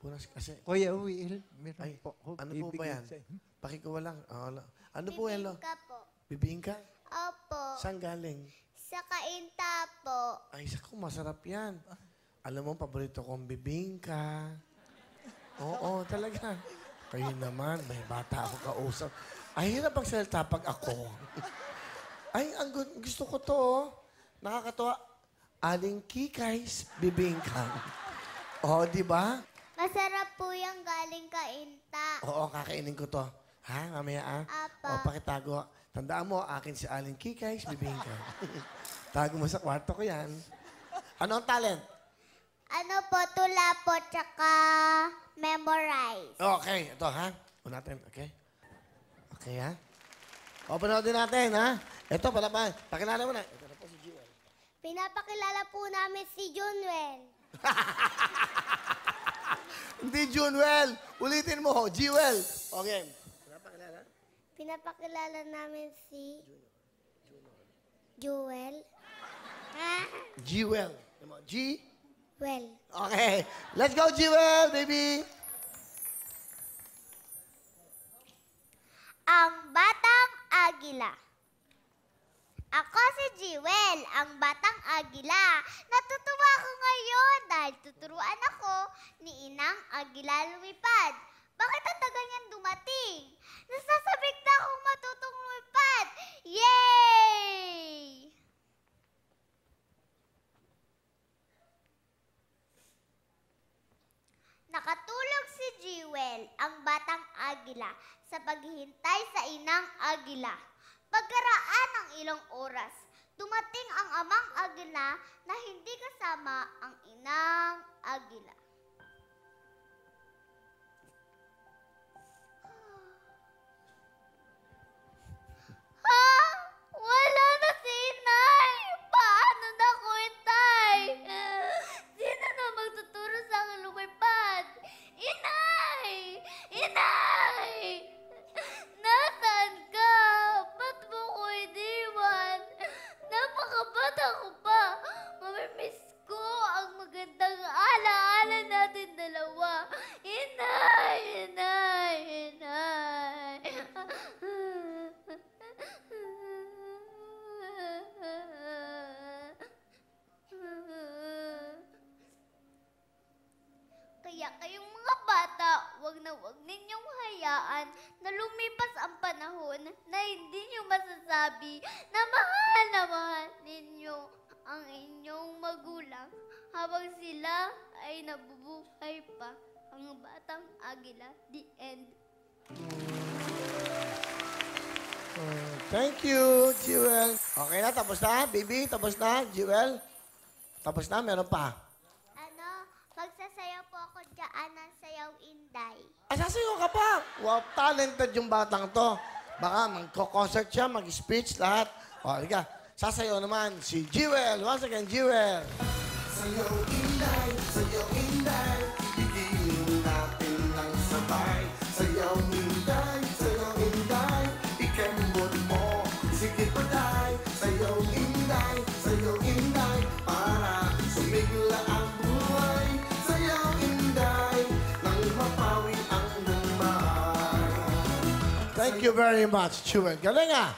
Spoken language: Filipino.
Punas kasi. Kuya Will, meron Ay, po ako ano po ba bibigay yan? sa'yo. Pakikuha lang. Ano po yan, lo? Bibingka po. Bibingka? Opo. Saan galing? Sa kainta po. Ay, saku, masarap yan. Alam mo, paborito kong bibingka. Oo, talaga. Kayo naman, may bata ako kausap. Ay, hirap ang salita pag ako. Ay, gusto ko to. Nakakatuwa. Aling Kikays, bibingka. Oo, di ba? Masarap po yung galing kainta. Oo, kakainin ko to. Ha? Mamaya, Apa. O, pakitago. Tandaan mo, akin si Aling Kikays, bibingka. Tago mo sa kwarto ko yan. Ano ang talent? Ano po, tula po, tsaka memorize. Okay, ito ha. Una natin, okay? Okay ha? O, panoodin natin ha. Ito, pala. Pakilala mo na. Ito na po si Jewel. Pinapakilala po namin si Junwell. Hindi Junwell. Ulitin mo, Jewel. Okay. Pinapakilala? Pinapakilala namin si... Jewel. Ha? Jewel. G? Well. Okay. Let's go, Jewel, baby. Ang Batang Agila. Ako si Jewel, ang Batang Agila. Natutuwa ako ngayon dahil tuturuan ako ni Inang Agila lumipad. Bakit ang tagal niyan dumating? Nasasabik na akong matutong lumipad. Yay! Nakatulog si Jewel, ang Batang Agila, sa paghihintay sa Inang Agila. Pagkaraan ng ilang oras, dumating ang Amang Agila na hindi kasama ang Inang Agila. Ha? Wala na si Inay! Paano na ko, Itay? Sino na magtuturo sa akin lumipad? Inay! Inay! Nasaan ka? Ba't mo ko iniwan? Napakabata ko pa. Mamimiss ko ang magandang alaala natin dalawa. Inay! Inay! Inay! Kaya kayong mga bata, wag na wag ninyong hayaan na lumipas ang panahon na hindi nyo masasabi na mahal ninyo ang inyong magulang habang sila ay nabubuhay pa. Ang Batang Agila, the end. Thank you, Jewel. Okay na, tapos na, baby? Tapos na, Jewel? Tapos na, meron pa. Ano, magsasayaw po ako dyan ng sayaw Inday. Ay, sasayaw ka pa. Wow, talented yung batang to. Baka magko-concert siya, mag-speech, lahat. O, halika. Sasayaw naman si Jewel. Once again, Jewel. Sayaw Inday, bigyan natin ng sabay. Sayaw Inday, ikembot mo, sige paday. Sayaw Inday, para sumigla ang buhay. Sayaw Inday, nang mapawi ang lumay. Thank you very much, Jewel. Galing ah.